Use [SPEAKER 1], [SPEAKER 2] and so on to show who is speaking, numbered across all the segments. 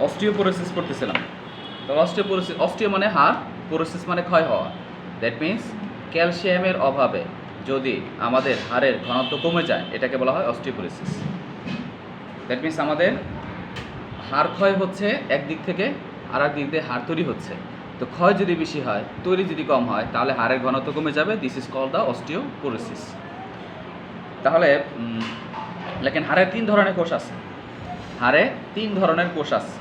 [SPEAKER 1] Osteoporosis পড়তেছিলাম। তো osteo মানে হাড়, পোরোসিস মানে ক্ষয় হওয়া। দ্যাট মিন্স ক্যালসিয়ামের অভাবে যদি আমাদের হাড়ের ঘনত্ব কমে যায়, এটাকে বলা হয় অস্টিওপোরোসিস। দ্যাট মিন্স আমাদের হাড় ক্ষয় হচ্ছে একদিক থেকে, আর এক দিক দিয়ে হাড় তৈরি হচ্ছে। তো ক্ষয় যদি বেশি হয়, তৈরি যদি কম হয়, তাহলে হাড়ের ঘনত্ব কমে যাবে। This is called the osteoporosis. তাহলে লেকিন হাড়ের 3 ধরনের কোষ আছে। হাড়ে 3 ধরনের কোষ আছে।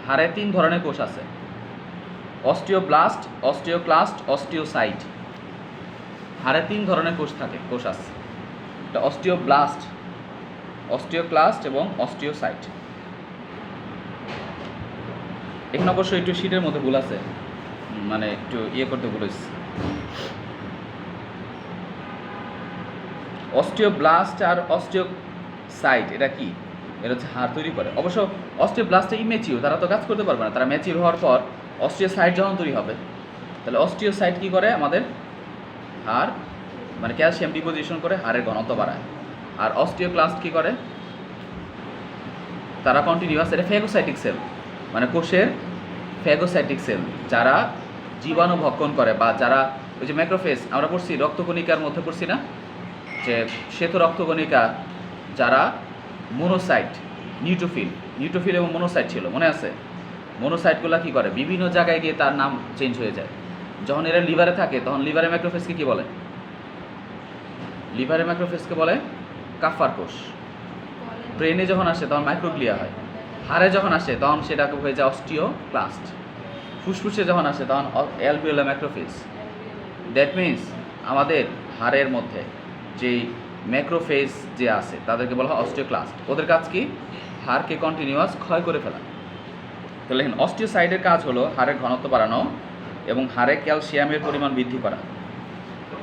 [SPEAKER 1] হাড়ে 3 ধরনের কোষ আছে: অস্টিওব্লাস্ট, অস্টিওক্লাস্ট, অস্টিওসাইট। হাড়ে 3 ধরনের কোষ আছে। এটা অস্টিওব্লাস্ট, অস্টিওক্লাস্ট এবং অস্টিওসাইট। এখানে অবশ্যই একটু শীটের মধ্যে ভুল আছে, মানে একটু করতে ভুলেছি। অস্টিওব্লাস্ট আর অস্টিওসাইট এটা কি? এটা হচ্ছে হাড় তৈরি করে। অবশ্য অস্টিওব্লাস্টে ইমেচিউর, তারা তো কাজ করতে পারবে না। তারা ম্যাচিউর হওয়ার পর অস্টিওসাইট যখন তৈরি হবে, তাহলে অস্টিওসাইট কী করে? আমাদের হাড় মানে ক্যালসিয়াম ডিপোজিশন করে হাড়ের ঘনত্ব বাড়ায়। আর অস্টিওক্লাস্ট কী করে? তারা কন্টিনিউয়াস, এটা ফ্যাগোসাইটিক সেল, মানে কোষের ফ্যাগোসাইটিক সেল, যারা জীবাণু ভক্ষণ করে, বা যারা ওই যে ম্যাক্রোফেজ আমরা পড়ছি রক্তকণিকার মধ্যে পড়ছি না, যে শ্বেত রক্তকণিকা যারা মোনোসাইট, নিউট্রোফিল এবং মোনোসাইট ছিল, মনে আছে? মোনোসাইটগুলো কী করে? বিভিন্ন জায়গায় গিয়ে তার নাম চেঞ্জ হয়ে যায়। যখন এরা লিভারে থাকে, তখন লিভারে ম্যাক্রোফেজকে কী বলে? লিভারে ম্যাক্রোফেজকে বলে কাফার কোষ। ব্রেনে যখন আসে তখন মাইক্রোগ্লিয়া হয়। হাড়ে যখন আসে তখন সেটাকে হয়ে যায় অস্টিওক্লাস্ট। ফুসফুসে যখন আসে তখন অ্যালভিওলার ম্যাক্রোফেজ। দ্যাট মিন্স আমাদের হাড়ের মধ্যে যেই ম্যাক্রোফেজ যে আছে তাদেরকে বলা হয় অস্টিওক্লাস্ট। ওদের কাজ কি? হাড়কে কন্টিনিউয়াস ক্ষয় করে ফেলা। তাহলে অস্টিওসাইটের কাজ হলো হাড়ের ঘনত্ব বাড়ানো এবং হাড়ে ক্যালসিয়ামের পরিমাণ বৃদ্ধি করা।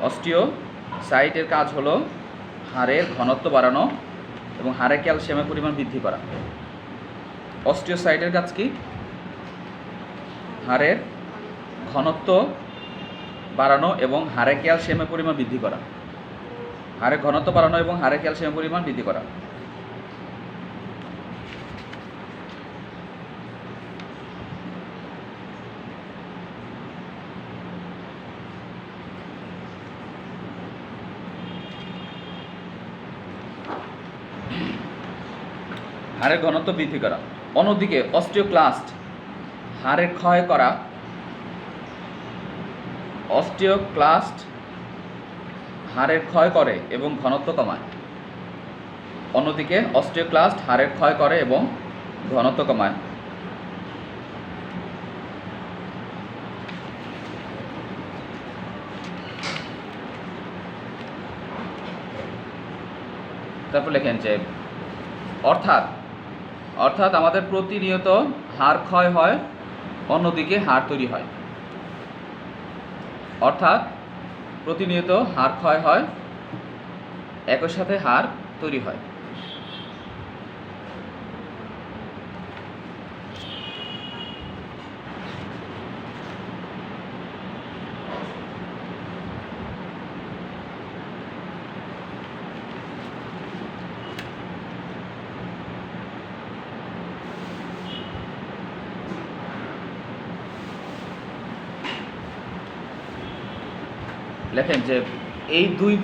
[SPEAKER 1] অস্টিওসাইটের কাজ হলো হাড়ের ঘনত্ব বাড়ানো এবং হাড়ে ক্যালসিয়ামের পরিমাণ বৃদ্ধি করা। অস্টিওসাইটের কাজ কি? হাড়ের ঘনত্ব বাড়ানো এবং হাড়ে ক্যালসিয়ামের পরিমাণ বৃদ্ধি করা। হাড়ের ঘনত্ব বাড়ানো এবং হাড়ে ক্যালসিয়ামের পরিমাণ বৃদ্ধি করা। হাড়ের ঘনত্ব বৃদ্ধি করা। অন্যদিকে অস্টিওক্লাস্ট হাড়ের ক্ষয় করা। অস্টিওক্লাস্ট হাড়ের ক্ষয় করে এবং ঘনত্ব কমায়। অন্যদিকে অস্টিওক্লাস্ট হাড়ের ক্ষয় করে এবং ঘনত্ব কমায়। তারপর লেখেন যে অর্থাৎ আমাদের প্রতিনিয়ত হাড় ক্ষয় হয়, অন্যদিকে হাড় তৈরি হয়। অর্থাৎ প্রতিনিয়ত হাড় ক্ষয় হয়, একই সাথে হাড় তৈরি হয়। লেখেন যে এই দুই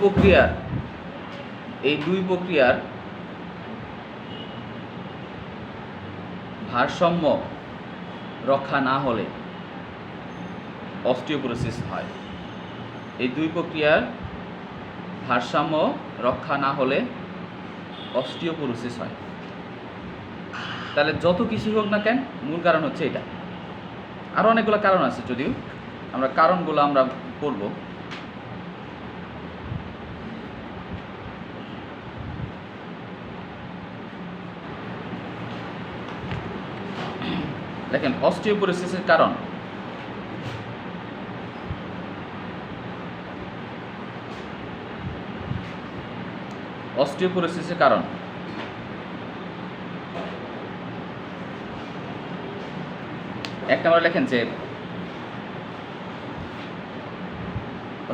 [SPEAKER 1] প্রক্রিয়ার ভারসাম্য রক্ষা না হলে অস্টিওপোরোসিস হয়। এই দুই প্রক্রিয়ার ভারসাম্য রক্ষা না হলে অস্টিওপোরোসিস হয়। তাহলে যত কিছু হোক না কেন, মূল কারণ হচ্ছে এটা। আরও অনেকগুলো কারণ আছে, যদিও আমরা কারণগুলো আমরা পড়ব। দেখেন অস্টিওপোরোসিসের কারণ। অস্টিওপোরোসিসের কারণ এক নম্বরে লেখেন যে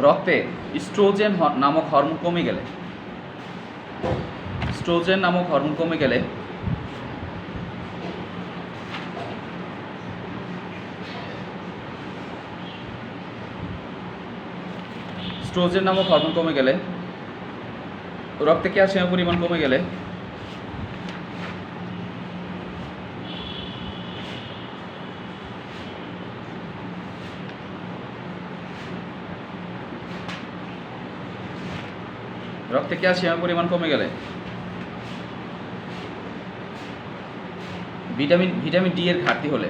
[SPEAKER 1] রক্তে ইস্ট্রোজেন নামক হরমোন কমে গেলে। স্ট্রোজেন নামক হরমোন কমে গেলে রক্তে ক্যালসিয়ামের পরিমাণ কমে গেলে ভিটামিন ডি এর ঘাটতি হলে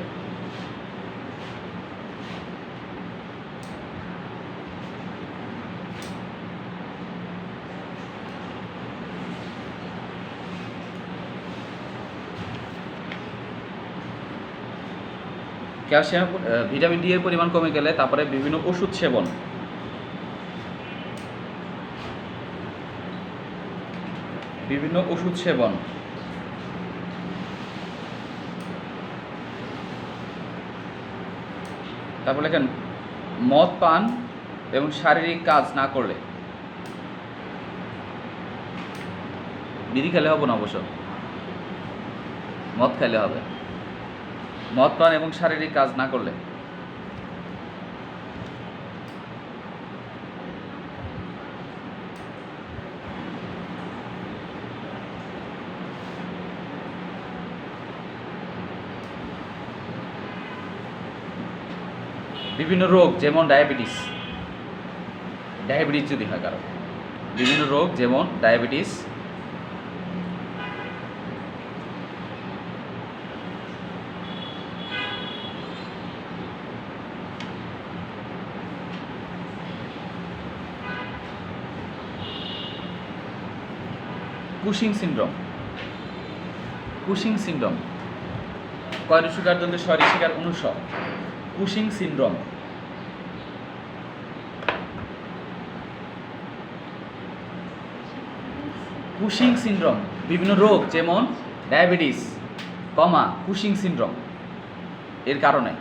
[SPEAKER 1] ভিটামিন ডি এর পরিমাণ কমে গেলে, তারপরে বিভিন্ন ওষুধ সেবন, তারপর লেখেন মদ পান এবং শারীরিক কাজ না করলে। বিড়ি খেলে হবে না, অবশ্য মদ খেলে হবে। মদ পান এবং শারীরিক কাজ না করলে। বিভিন্ন রোগ যেমন ডায়াবেটিস যদি হয় কারো, বিভিন্ন রোগ যেমন ডায়াবেটিস, কুশিং সিনড্রোম কয় ঋষিকার দন্তে ছয় ঋষিকার অনুস কুশিং সিনড্রোম বিভিন্ন রোগ যেমন ডায়াবেটিস, কুশিং সিনড্রোম এর কারণে।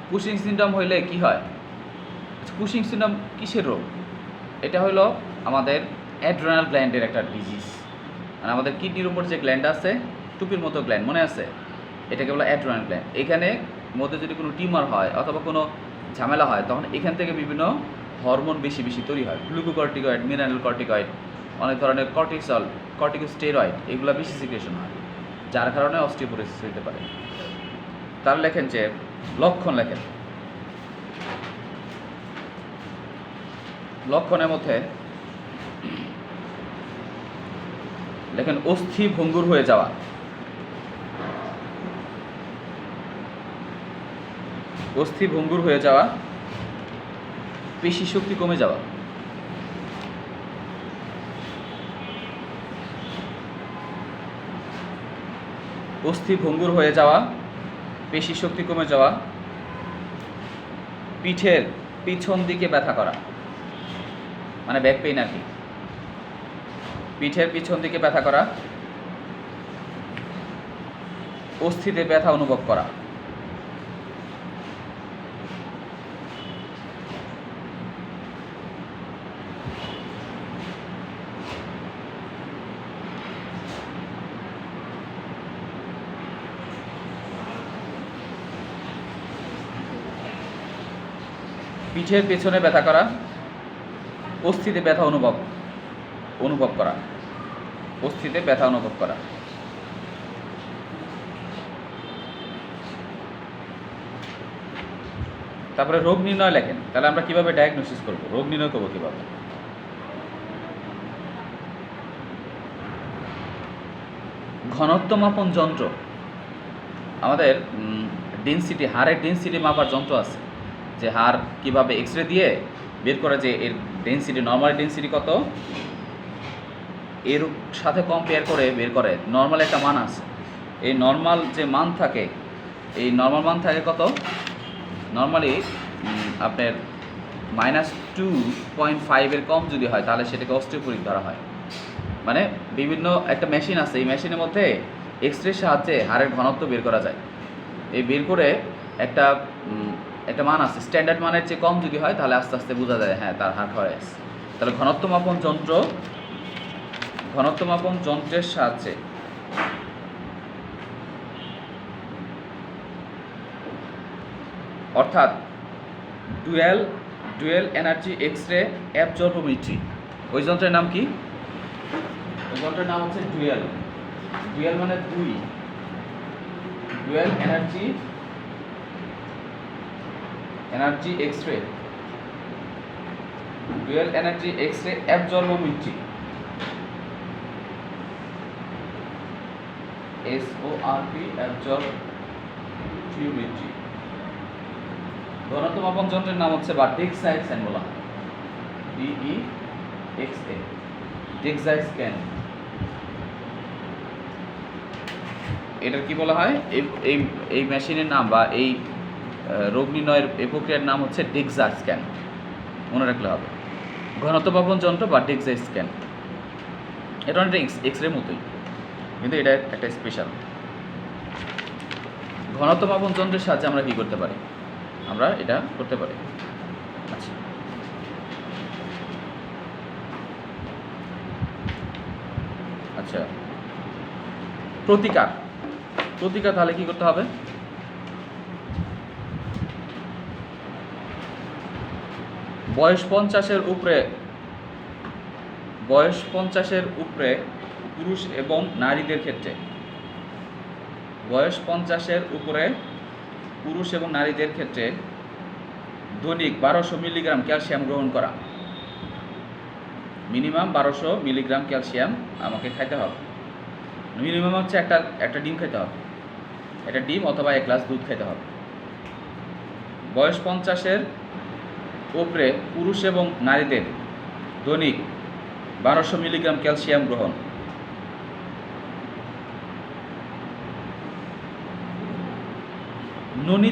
[SPEAKER 1] কুশিং সিনড্রোম হইলে কি হয়? কুশিং সিনড্রোম কিসের রোগ? এটা হলো আমাদের অ্যাড্রেনাল গ্ল্যান্ডের একটা ডিজিজ। মানে আমাদের কিডনির উপর যে গ্ল্যান্ড আছে, টুপির মতো গ্ল্যান্ড, মনে আছে? এটাকে বলা অ্যাড্রেনাল গ্ল্যান্ড। এখানে মধ্যে যদি কোনো টিউমার হয় অথবা কোনো ঝামেলা হয়, তখন এখান থেকে বিভিন্ন হরমোন বেশি তৈরি হয়। গ্লুকোকর্টিকয়েড, মিনারেল কর্টিকয়েড, অনেক ধরনের কর্টিসল, কর্টিকোস্টেরয়েড, এগুলো বেশি সিক্রেশন হয়, যার কারণে অস্টিওপোরোসিস হতে পারে। তার লেখেন যে লক্ষণের মধ্যে লেখেন অস্থি ভঙ্গুর হয়ে যাওয়া, পেশি শক্তি কমে যাওয়া, পেশি শক্তি কমে যাওয়া, পিঠের পিছন দিকে ব্যথা করা, মানে ব্যাক পেইন আর কি। পিঠের পিছন দিকে ব্যথা করা, অস্থিতে ব্যথা অনুভব করা, পিঠের পেছনে ব্যথা করা, অস্থিতে ব্যথা অনুভব করা, তারপরে রোগ নির্ণয় লেখেন। তাহলে আমরা কিভাবে ডায়াগনোসিস করব, রোগ নির্ণয় করবো কিভাবে? ঘনত্ব মাপন যন্ত্র, আমাদের ডেনসিটি, হাড়ের ডেনসিটি মাপার যন্ত্র আছে, যে হাড় কিভাবে এক্সরে দিয়ে বের করে যে এর ডেনসিটি, নর্মাল ডেনসিটি কত, এর সাথে কম্পেয়ার করে বের করে নর্মাল একটা মান আছে। এই নর্মাল যে মান থাকে, এই নর্মাল মান থাকে কত? নর্মালি আপনার -2.5 এর কম যদি হয়, তাহলে সেটাকে অস্টিওপোরিক ধরা হয়। মানে বিভিন্ন একটা মেশিন আছে, এই মেশিনের মধ্যে এক্সরের সাহায্যে হাড়ের ঘনত্ব বের করা যায়। এই বের করে একটা মান আছে, স্ট্যান্ডার্ড মানের চেয়ে কম যদি হয়, তাহলে আস্তে আস্তে বোঝা যায় হ্যাঁ তার হাড় ক্ষয় আছে। তাহলে ঘনত্ব মাপন যন্ত্র ঘনত্ব মাপন যন্ত্রের সাহায্যে অর্থাৎ ডুয়েল এনার্জি এক্স রে অ্যাবজর্বোমেট্রি। ওই যন্ত্রের নাম কি? ওই যন্ত্রের নাম হচ্ছে ডুয়েল মানে দুই, dual energy X ray, dual energy X ray absorptiometry, SORP অ্যাবজর্বোমেট্রি। ঘনত্ব মাপন যন্ত্রের নাম হচ্ছে বা ডেক্সাই স্ক্যান বলা হয়, DEXA, ডেক্সাই স্ক্যান। এটার কি বলা হয়? এই মেশিনের নাম বা এই রোগ নির্ণয়ের এই প্রক্রিয়ার নাম হচ্ছে ডেক্সা স্ক্যান, মনে রাখলে হবে। ঘনত্ব মাপন যন্ত্র বা ডেক্সা স্ক্যান, এটা অনেকটা এক্স রে মতোই, কিন্তু এটা একটা স্পেশাল। ঘনত্ব মাপন যন্ত্রের সাহায্যে আমরা কি করতে পারি? আমরা এটা করতে পারি। আচ্ছা, আচ্ছা, প্রতিকার তাহলে কি করতে হবে? বয়স 50-এর উপরে পুরুষ এবং নারীদের ক্ষেত্রে, বয়স 50-এর উপরে পুরুষ এবং নারীদের ক্ষেত্রে দৈনিক 1200 মিলিগ্রাম ক্যালসিয়াম গ্রহণ করা। মিনিমাম 1200 মিলিগ্রাম ক্যালসিয়াম আমাকে খাইতে হবে। মিনিমাম হচ্ছে একটা ডিম খেতে হবে, একটা ডিম অথবা 1 গ্লাস দুধ খেতে হবে। বয়স 50-এর উপরে পুরুষ এবং নারীদের দৈনিক 1200 মিলিগ্রাম ক্যালসিয়াম গ্রহণ। ননি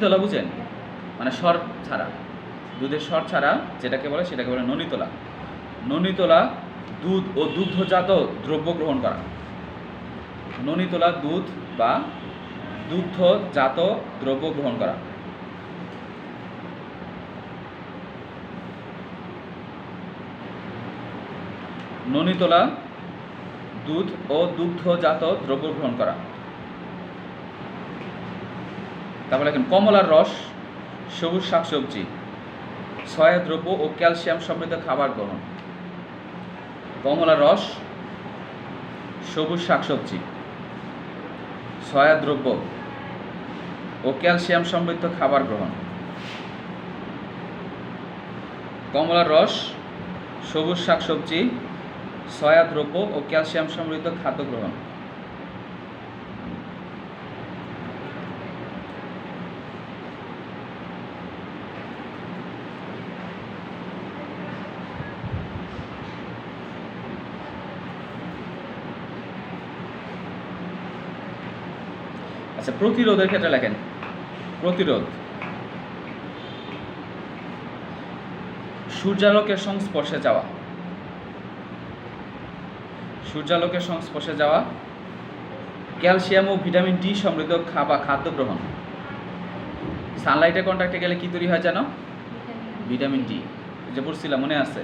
[SPEAKER 1] তোলা বুঝেন? মানে সর ছাড়া, দুধের সর ছাড়া যেটাকে বলে সেটাকে বলে ননি তোলা দুধ ও দুগ্ধজাত দ্রব্য গ্রহণ করা। ননি তোলা দুধ বা দুগ্ধজাত দ্রব্য গ্রহণ করা। ননি তোলা দুধ ও দুগ্ধজাত দ্রব্য গ্রহণ করা। তারপরে দেখেন কমলার রস, সবুজ শাকসবজি, সয়া দ্রব্য ও ক্যালসিয়াম সমৃদ্ধ খাবার গ্রহণ। কমলার রস, সবুজ শাকসবজি, সয়া দ্রব্য ও ক্যালসিয়াম সমৃদ্ধ খাবার গ্রহণ। কমলার রস, সবুজ শাকসবজি, সয়া দ্রব্য ও ক্যালসিয়াম সমৃদ্ধ খাদ্য গ্রহণ। আচ্ছা, প্রতিরোধের ক্ষেত্রে লেখেন প্রতিরোধ। সূর্যালোকের সংস্পর্শে যাওয়া, ক্যালসিয়াম ও ভিটামিন ডি সমৃদ্ধ খাদ্য গ্রহণ। সানলাইটের কন্ট্যাক্টে গেলে কি তৈরি হয় জানো? Vitamin D. যে পড়ছিলাম মনে আছে,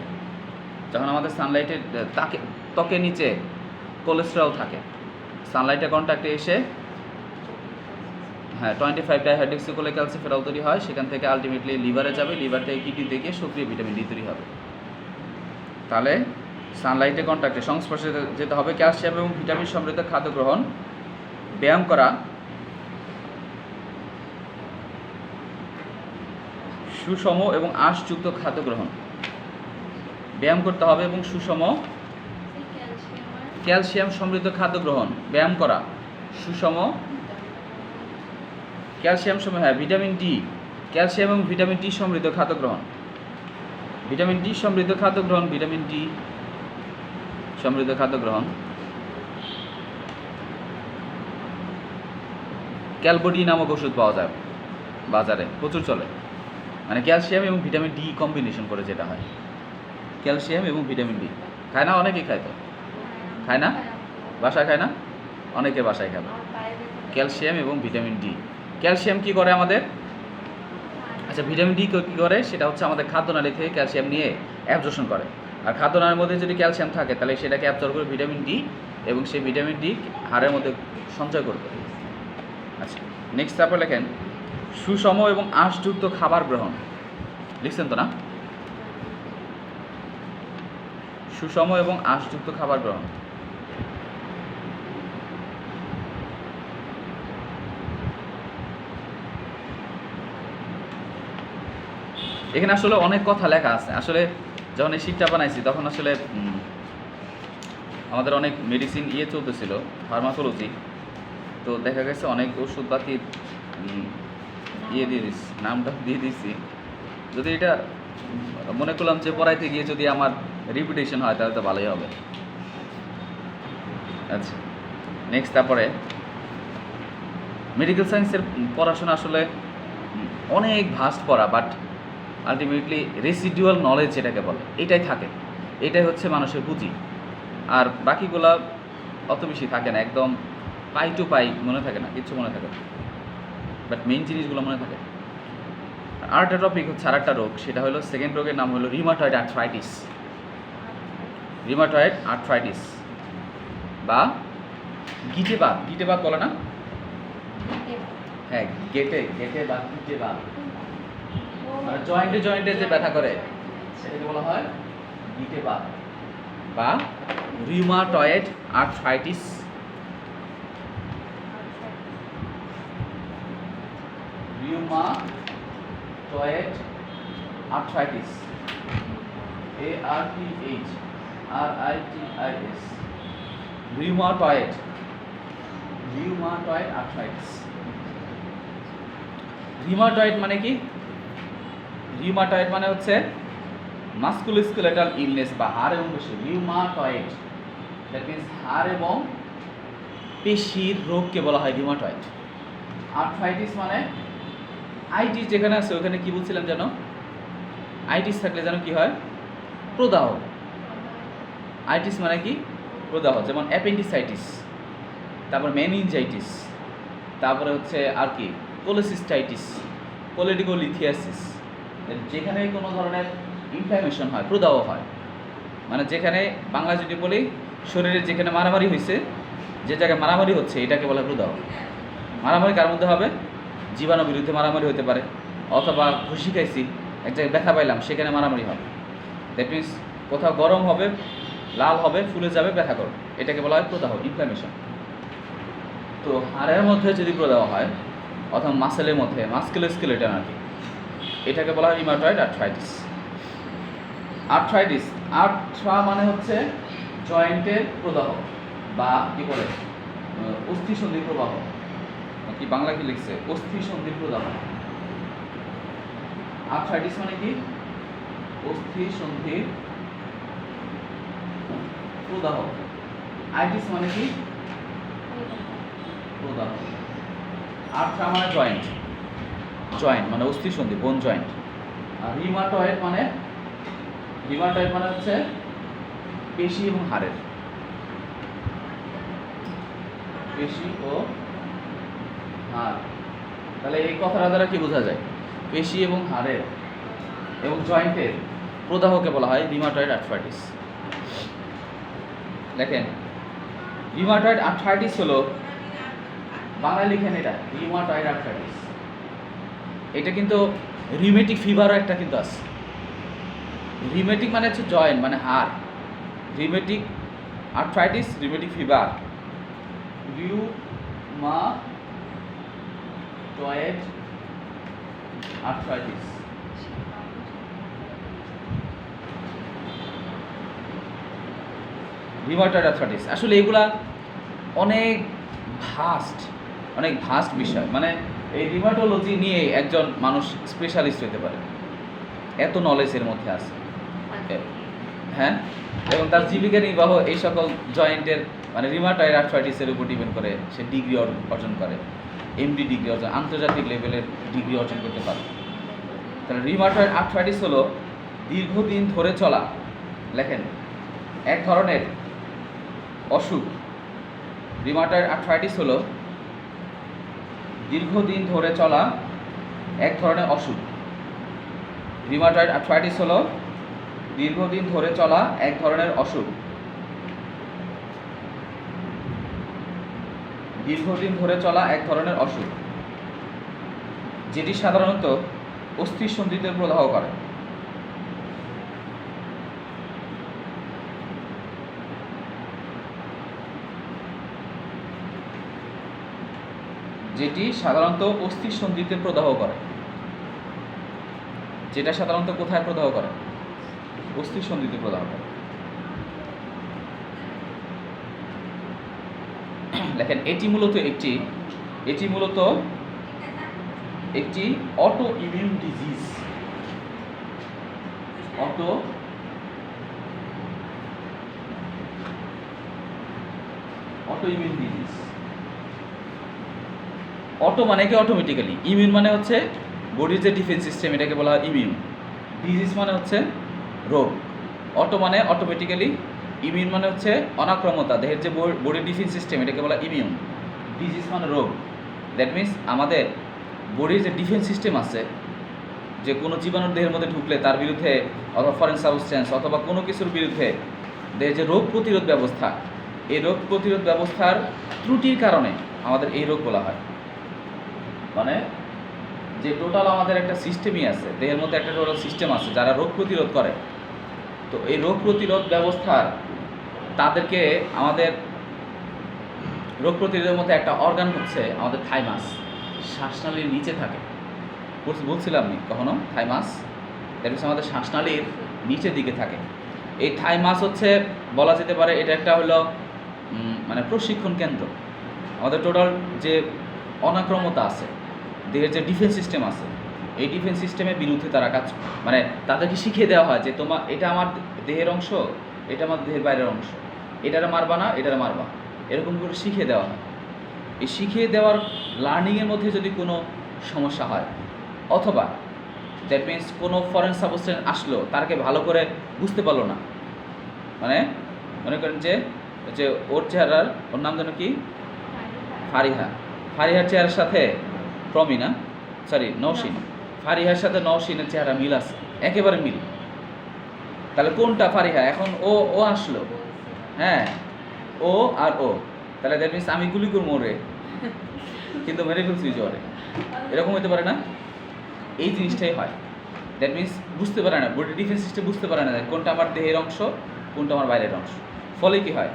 [SPEAKER 1] যখন আমাদের সানলাইটের ত্বকের নিচে কোলেস্টেরল থাকে, সানলাইটের কন্ট্যাক্টে এসে 25 ডাইহাইড্রক্সিকোলেক্যালসিফেরল তৈরি হয়, সেখান থেকে আলটিমেটলি লিভারে যাবে, লিভার থেকে কিডনিতে গিয়ে সক্রিয় ভিটামিন ডি তৈরি হবে। তাহলে সানলাইটের কন্ট্যাক্টে সংস্পর্শে যেতে হবে, ক্যালসিয়াম এবং ভিটামিন সমৃদ্ধ খাদ্য গ্রহণ, ব্যায়াম করা, সুষম এবং আঁশযুক্ত খাদ্য গ্রহণ। ব্যায়াম করতে হবে এবং সুষম ক্যালসিয়াম সমৃদ্ধ খাদ্য গ্রহণ, ব্যায়াম করা, সুষম ক্যালসিয়াম ভিটামিন ডি, ক্যালসিয়াম এবং ভিটামিন ডি সমৃদ্ধ খাদ্য গ্রহণ। ভিটামিন ডি সমৃদ্ধ খাদ্য গ্রহণ, ভিটামিন ডি সমৃদ্ধ খাদ্য গ্রহণ। ক্যালবোডি নামক ওষুধ পাওয়া যায় বাজারে, প্রচুর চলে। মানে ক্যালসিয়াম এবং ভিটামিন ডি কম্বিনেশন করে যেটা হয়, ক্যালসিয়াম এবং ভিটামিন ডি। খায় না? অনেকেই খায়। তো খায় না? বাসায় খায় না? অনেকে বাসায় খাবে। ক্যালসিয়াম এবং ভিটামিন ডি। ক্যালসিয়াম কি করে আমাদের? আচ্ছা, ভিটামিন ডি কী করে সেটা হচ্ছে আমাদের খাদ্যনালী থেকে ক্যালসিয়াম নিয়ে অ্যাবজর্পশন করে। আর খাদ্যনালীর মধ্যে যদি ক্যালসিয়াম থাকে তাহলে সেটাকে অ্যাবজর্ব করে ভিটামিন ডি, এবং সেই ভিটামিন ডি হাড়ের মধ্যে সঞ্চয় করবে। আচ্ছা, নেক্সট তারপর লেখেন সুষম এবং আঁশযুক্ত খাবার গ্রহণ। লিখছেন তো না? সুষম এবং আঁশযুক্ত খাবার গ্রহণ। এখানে আসলে অনেক কথা লেখা আছে। আসলে যখন এই শীটটা বানাইছি তখন আসলে আমাদের অনেক মেডিসিন চলতেছিল, ফার্মাকোলজি। তো দেখা গেছে অনেক ওষুধপাতির দিয়ে দিচ্ছি, নামটা দিয়ে দিচ্ছি। যদি এটা মনে করলাম যে পড়াইতে গিয়ে যদি আমার রিপিটেশন হয় তাহলে তো ভালোই হবে। আচ্ছা, নেক্সট তারপরে মেডিকেল সায়েন্সের পড়াশোনা আসলে অনেক ভাস্ট পড়া, বাট আলটিমেটলি রেসিডুয়াল নলেজ যেটাকে বলে এটাই থাকে, এটাই হচ্ছে মানুষের পুঁজি। আর বাকিগুলা অত বেশি থাকে না, একদম পাই টু পাই মনে থাকে না, কিচ্ছু মনে থাকে না, বাট মেইন জিনিসগুলো মনে থাকে। আর একটা টপিক হচ্ছে আর একটা রোগ, সেটা হলো সেকেন্ড রোগের নাম হলো রিউমাটয়েড আর্থ্রাইটিস। রিউমাটয়েড আর্থ্রাইটিস বা গিটেবাত। গিটেবাত বলে না? হ্যাঁ, গেটে বা গিটেবাত, মানে জয়েন্টে জয়েন্টে যে ব্যথা করে সেটাকে বলা হয় গিটেবাত বা rheumatoid arthritis. Rheumatoid arthritis, ARTHRITIS, rheumatoid arthritis. Rheumatoid মানে কি? রিউমাটয়েড মানে হচ্ছে মাস্কুলোস্কেলেটাল ইলনেস বা হাড় এবং পেশি। রিউমাটয়েড দ্যাট মিন্স হাড় এবং পেশির রোগকে বলা হয় রিউমাটয়েড। আর্থ্রাইটিস মানে আইটিস যেখানে আছে ওখানে কি বলছিলাম যেন? আইটিস থাকলে যেন কি হয়? প্রদাহ। আইটিস মানে কি? প্রদাহ। যেমন অ্যাপেন্ডিসাইটিস, তারপর মেনিনজাইটিস, তারপরে হচ্ছে আর কি কোলেসিস্টাইটিস, কোলেডিকোলিথিয়াসিস। যেখানে কোনো ধরনের ইনফ্ল্যামেশন হয়, প্রদাহ হয়, মানে যেখানে বাংলা যদি বলি শরীরে যেখানে মারামারি হয়েছে, যে জায়গায় মারামারি হচ্ছে এটাকে বলে প্রদাহ। মারামারি কার মধ্যে হবে? জীবাণু বিরুদ্ধে মারামারি হতে পারে, অথবা ঘুষি খাইছি এক জায়গায় ব্যথা পাইলাম সেখানে মারামারি হবে। দ্যাট মিনস কোথাও গরম হবে, লাল হবে, ফুলে যাবে, ব্যথা করবে, এটাকে বলা হয় প্রদাহ, ইনফ্ল্যামেশন। তো হাড়ের মধ্যে যদি প্রদাহ হয় অথবা মাসেলের মধ্যে, মাস্কুলোস্কেলেটাল আর কি, এটাকে বলা হয় রিউমাটয়েড আর্থ্রাইটিস। আর্থ্রাইটিস, আর্থ্রা মানে হচ্ছে জয়েন্টের প্রদাহ বা কি বলে অস্থিসন্ধির প্রবাহ, কি বাংলা কি লিখছে? অস্থিসন্ধির প্রদাহ। আর্থ্রাইটিস মানে কি? অস্থিসন্ধির প্রদাহ। আইটিস মানে কি? প্রদাহ। আর্থ্রা মানে জয়েন্ট, জয়েন্ট মানে অস্থিসন্ধি, বোন জয়েন্ট। আর রিউমাটয়েড মানে হচ্ছে পেশি এবং হাড়ের, পেশি ও হাড়। তাহলে এই কথাটা দ্বারা কি বোঝা যায়? পেশি এবং হাড়ের এবং জয়েন্টের প্রদাহকে বলা হয় রিউমাটয়েড আর্থ্রাইটিস। দেখেন, রিউমাটয়েড আর্থ্রাইটিস হলো, বাংলা লিখেন এটা রিউমাটয়েড আর্থ্রাইটিস। এটা কিন্তু রিউমেটিক ফিভারও একটা কিন্তু আছে। রিউমেটিক মানে হচ্ছে জয়েন্ট মানে হাড়, rheumatic arthritis, rheumatic fever, rheumatoid arthritis. Rheumatoid arthritis আসলে এগুলা অনেক ভাস্ট বিষয়, মানে এই রিউমাটোলজি নিয়ে একজন মানুষ স্পেশালিস্ট হতে পারে, এত নলেজ এর মধ্যে আছে। হ্যাঁ, এবং তার জীবিকা নির্বাহ এই সকল জয়েন্টের মানে রিউমাটয়েড আর্থ্রাইটিসের উপর ডিপেন্ড করে সে ডিগ্রি অর্জন করে, এমডি ডিগ্রি অর্জন, আন্তর্জাতিক লেভেলের ডিগ্রি অর্জন করতে পারে। তাহলে রিউমাটয়েড আর্থ্রাইটিস হলো দীর্ঘদিন ধরে চলা, লেখেন, এক ধরনের অসুখ। রিউমাটয়েড আর্থ্রাইটিস হলো দীর্ঘদিন ধরে চলা এক ধরনের অসুখ। রিউমাটয়েড আর্থ্রাইটিস হলো দীর্ঘদিন ধরে চলা এক ধরনের অসুখ। দীর্ঘদিন ধরে চলা এক ধরনের অসুখ যেটি সাধারণত অস্থি সন্ধিতে প্রদাহ করে। যেটি সাধারণত অস্থি সন্ধিতে প্রদাহ করে। যেটা সাধারণত কোথায় প্রদাহ করে? অস্থি সন্ধিতে প্রদাহ করে। দেখেন এটি মূলত একটি auto immune disease. Auto immune disease. Auto মানে কি অটোমেটিক্যালি, ইমিউন মানে হচ্ছে বডির যে ডিফেন্স সিস্টেম, এটাকে বলা হয় ইমিউন। ডিজিজ মানে হচ্ছে রোগ। অটো মানে অটোমেটিক্যালি, ইমিউন মানে হচ্ছে অনাক্রমতা, দেহের যে বডির ডিফেন্স সিস্টেম, এটাকে বলা ইমিউন। ডিজিজ মানে রোগ। দ্যাট মিনস আমাদের বডির যে ডিফেন্স সিস্টেম আছে, যে কোনো জীবাণু দেহের মধ্যে ঢুকলে তার বিরুদ্ধে, অথবা ফরেন সাবস্টেন্স অথবা কোনো কিছুর বিরুদ্ধে দেহের যে রোগ প্রতিরোধ ব্যবস্থা, এই রোগ প্রতিরোধ ব্যবস্থার ত্রুটির কারণে আমাদের এই রোগ বলা হয়। মানে যে টোটাল আমাদের একটা সিস্টেমই আছে, দেহের মধ্যে একটা টোটাল সিস্টেম আছে যারা রোগ প্রতিরোধ করে। তো এই রোগ প্রতিরোধ ব্যবস্থার তাদেরকে আমাদের রোগ প্রতিরোধের মধ্যে একটা অর্গান হচ্ছে আমাদের থাইমাস, শ্বাসনালীর নিচে থাকে। বলছিলাম নি কখনো থাইমাস? দ্যাট মিনস আমাদের শ্বাসনালীর নিচের দিকে থাকে। এই থাইমাস হচ্ছে বলা যেতে পারে এটা একটা হলো মানে প্রশিক্ষণ কেন্দ্র। আমাদের টোটাল যে অনাক্রমতা আছে, দেহের যে ডিফেন্স সিস্টেম আছে, এই ডিফেন্স সিস্টেমের বিরুদ্ধে তারা কাজ, মানে তাদেরকে শিখিয়ে দেওয়া হয় যে এটা আমার দেহের অংশ, এটা আমার দেহের বাইরের অংশ, এটারে মারবা না, এটারে মারবা, এরকম করে শিখিয়ে দেওয়া হয়। এই শিখিয়ে দেওয়ার লার্নিংয়ের মধ্যে যদি কোনো সমস্যা হয়, অথবা দ্যাট মিনস কোনো ফরেন সাবস্টেন্স আসলো, তারকে ভালো করে বুঝতে পারলো না, মানে মনে করেন যে ওর চেহারার, ওর নাম যেন কি, ফারিহার চেহারার সাথে নওশিন, ফারিহার সাথে নওশিনের চেহারা মিল আছে, একেবারে মিল। তাহলে কোনটা ফারিহা? এখন ও আসলো, হ্যাঁ, ও আর ও, তাহলে দ্যাট মিনস আমি গুলি করবো ওরে, কিন্তু মেরে ফেলছি জ্বরে, এরকম হতে পারে না? এই জিনিসটাই হয়। দ্যাট মিনস বুঝতে পারে না, বডি ডিফেন্স সিস্টেম বুঝতে পারে না কোনটা আমার দেহের অংশ, কোনটা আমার বাইরের অংশ। ফলে কি হয়?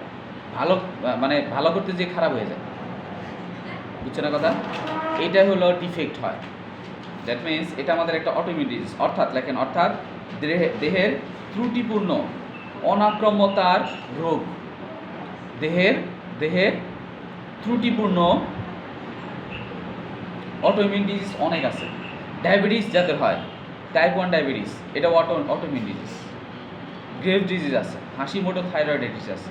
[SPEAKER 1] ভালো করতে যে খারাপ হয়ে যায়। বুঝছে না কথা? এইটাই হলো ডিফেক্ট হয়। দ্যাট মিনস এটা আমাদের একটা অটোইমিউন ডিজিজ। অর্থাৎ দেহের ত্রুটিপূর্ণ অনাক্রম্যতার রোগ। দেহের ত্রুটিপূর্ণ অটোইমিউন ডিজিজ অনেক আছে। ডায়াবেটিস যাদের হয়, টাইপ 1 ডায়াবেটিস, এটা অটোইমিউন ডিজিজ। গ্রেভ ডিজিজ আছে, হাসিমোটো থাইরয়েডাইটিস আছে,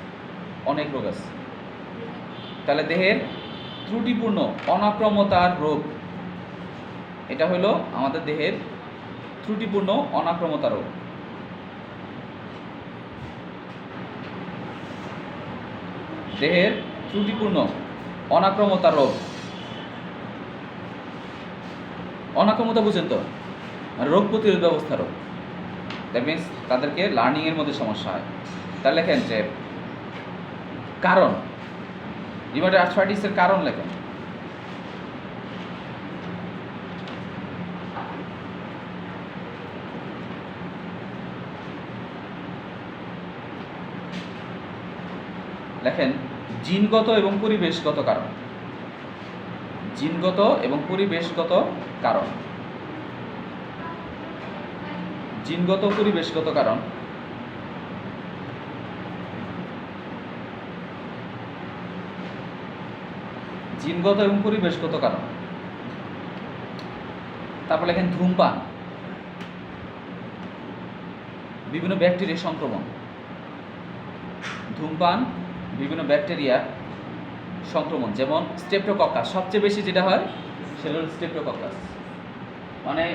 [SPEAKER 1] অনেক রোগ আছে। তাহলে দেহের ত্রুটিপূর্ণ অনাক্রম্যতার রোগ, এটা হলো আমাদের দেহের ত্রুটিপূর্ণ অনাক্রম্যতা রোগ। দেহের ত্রুটিপূর্ণ অনাক্রম্যতা রোগ। অনাক্রম্যতা বুঝেন তো, মানে রোগ প্রতিরোধ ব্যবস্থা রোগ। দ্যাট মিনস তাদেরকে লার্নিংয়ের মধ্যে সমস্যা হয়। তাহলে লেখেন যে কারণ, রিউমাটয়েড আর্থ্রাইটিসের কারণ লেখেন। লেখেন জিনগত এবং পরিবেশগত কারণ। জিনগত এবং পরিবেশগত কারণ। জিনগত পরিবেশগত কারণ। জিনগত এবং পরিবেশগত কারণ। তারপর লেখেন ধূমপান, বিভিন্ন ব্যাকটেরিয়া সংক্রমণ। ধূমপান, বিভিন্ন ব্যাকটেরিয়া সংক্রমণ, যেমন স্টেপ্টোকক্কাস। সবচেয়ে বেশি যেটা হয় সেটা হল স্টেপ্টোকক্কাস। মানে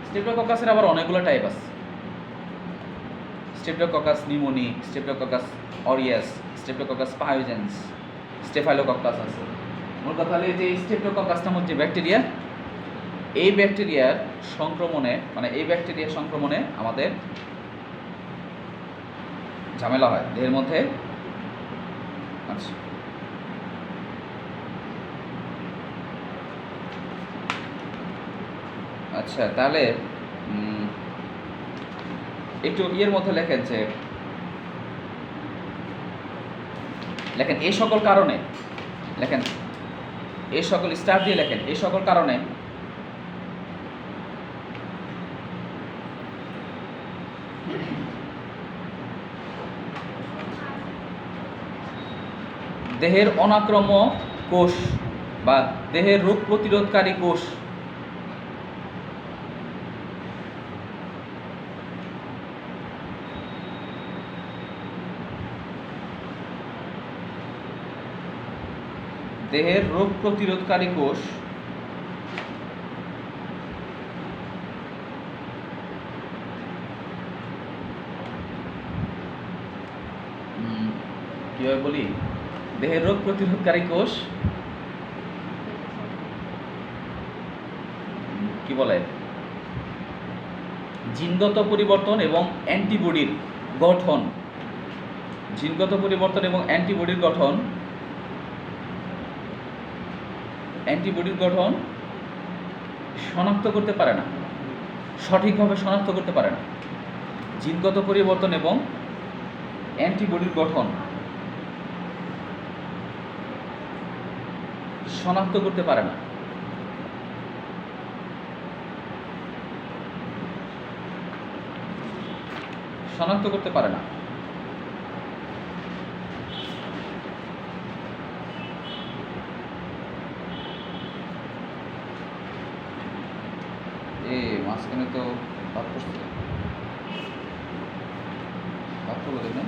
[SPEAKER 1] স্টেপ্টোকক্কাসের আবার অনেকগুলো টাইপ আছে। Streptococcus pneumonic, streptococcus aureus, streptococcus pyogenes, staphylococcus আছে। মূল কথা হলো যে স্টেপ্টোকক্কাসটার মধ্যে ব্যাকটেরিয়া, এই ব্যাকটেরিয়ার সংক্রমণে আমাদের ঝামেলা হয় দেহের মধ্যে। আচ্ছা, আচ্ছা তাহলে একটু ইয়ের মধ্যে লেখেন যে এই সকল কারণে এই সকল স্টার দিয়ে লেখেন এই সকল কারণে দেহের অনাক্রম্য কোষ বা দেহের রোগ প্রতিরোধকারী কোষ কিভাবে বলি, দেহের রোগ প্রতিরোধকারী কোষ কি বলে, জিনগত পরিবর্তন এবং অ্যান্টিবডির গঠন শনাক্ত করতে পারে না, সঠিকভাবে শনাক্ত করতে পারে না। জিনগত পরিবর্তন এবং অ্যান্টিবডির গঠন শনাক্ত করতে পারে না। মাঝখানে তো ভাগ করছে, ভাগ করবো দেখুন।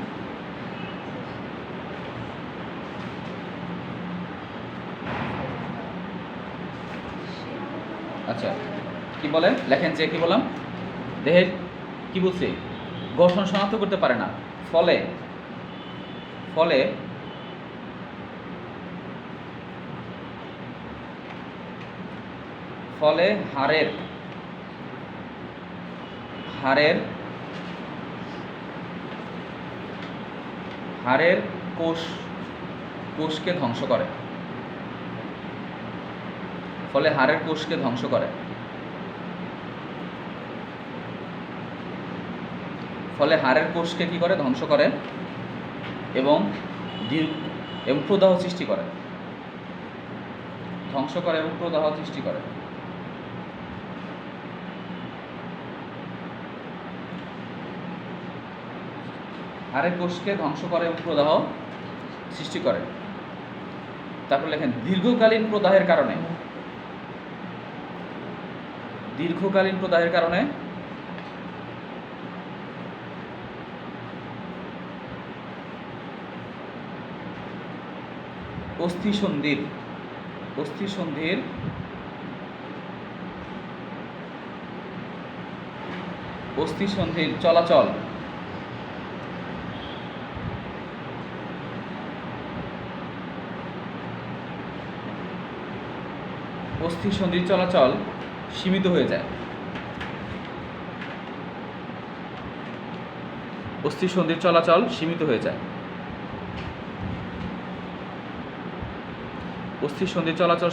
[SPEAKER 1] আচ্ছা, কি বলে লেখেন যে কি বললাম, দেহের কি বলছি, গঠন শনাক্ত করতে পারে না, ফলে হাড়ের কোষকে ধ্বংস করে। হাড়ের কোষকে ধ্বংস করে কি করে, ধ্বংস করে এবং প্রদাহ সৃষ্টি করে, হাড়ের কোষকে ধ্বংস করে এবং প্রদাহ সৃষ্টি করে। তারপর লেখেন দীর্ঘকালীন প্রদাহের কারণে অস্থিসন্ধির চলাচল সীমিত হয়ে যায়। অস্থিসন্ধির চলাচল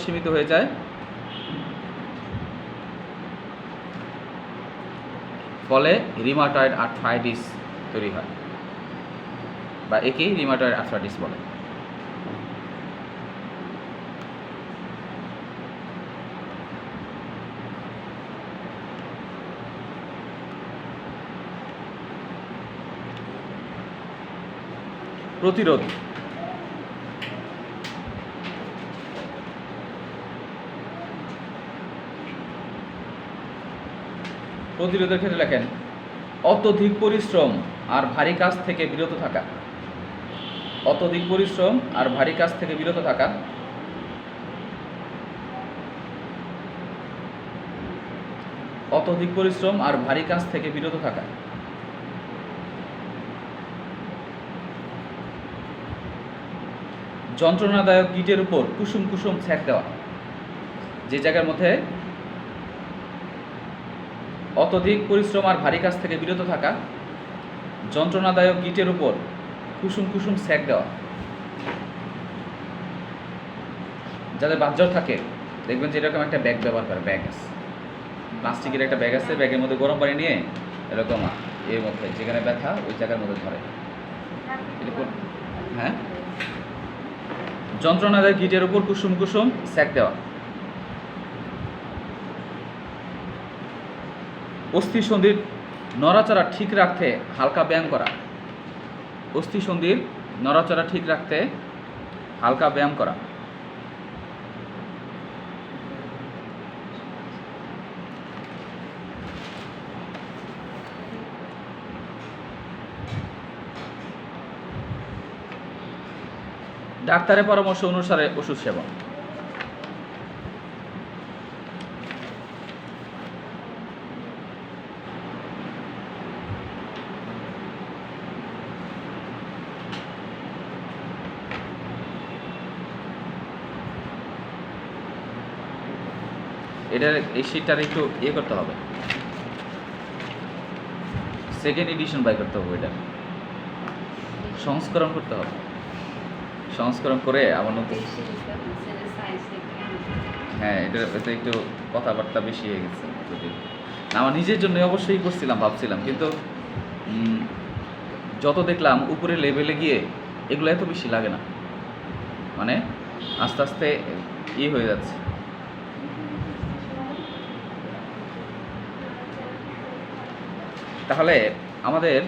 [SPEAKER 1] সীমিত হয়ে যায়। ফলে রিমাটয়েড আর্থ্রাইটিস তৈরি হয়, বা একেই রিমাটয়েড আর্থ্রাইটিস বলে। প্রতিরোধের ক্ষেত্রে লেখেন অত্যধিক পরিশ্রম আর ভারী কাজ থেকে বিরত থাকা। অত্যধিক পরিশ্রম আর ভারী কাজ থেকে বিরত থাকা। যন্ত্রণাদায়ক গিটের উপর কুসুম কুসুম ছ্যাঁক দেওয়া, যে জায়গার মধ্যে অত্যধিক পরিশ্রম আর ভারী কাজ থেকে বিরত থাকা, যন্ত্রণাদায়ক গিটের উপর কুসুম কুসুম সেক দেওয়া। যাদের বাতজ্বর থাকে দেখবেন যে এরকম একটা ব্যাগ ব্যবহার করে, ব্যাগ আছে, প্লাস্টিকের একটা ব্যাগ আছে, ব্যাগের মধ্যে গরম পানি নিয়ে এরকম এর মধ্যে যেখানে ব্যথা ওই জায়গার মধ্যে ধরে। হ্যাঁ, যন্ত্রণাদায়ক গিটের উপর কুসুম কুসুম সেক দেওয়া। অস্থিসন্ধির নড়াচড়া ঠিক রাখতে হালকা ব্যায়াম করা। অস্থিসন্ধির নড়াচড়া ঠিক রাখতে হালকা ব্যায়াম করা। ডাক্তারের পরামর্শ অনুসারে ওষুধ সেবন। এটার এই শীটটার একটু ইয়ে করতে হবে, সেকেন্ড এডিশন বাই করতে হবে, এটা সংস্করণ করতে হবে, সংস্করণ করে আবার নতুন। হ্যাঁ, এতে একটু কথাবার্তা বেশি হয়ে গেছে। যদি আমার নিজের জন্য অবশ্যই করছিলাম, ভাবছিলাম, কিন্তু যত দেখলাম উপরে লেভেলে গিয়ে এগুলো এত বেশি লাগে না, মানে আস্তে আস্তে হয়ে যাচ্ছে। তাহলে আমাদের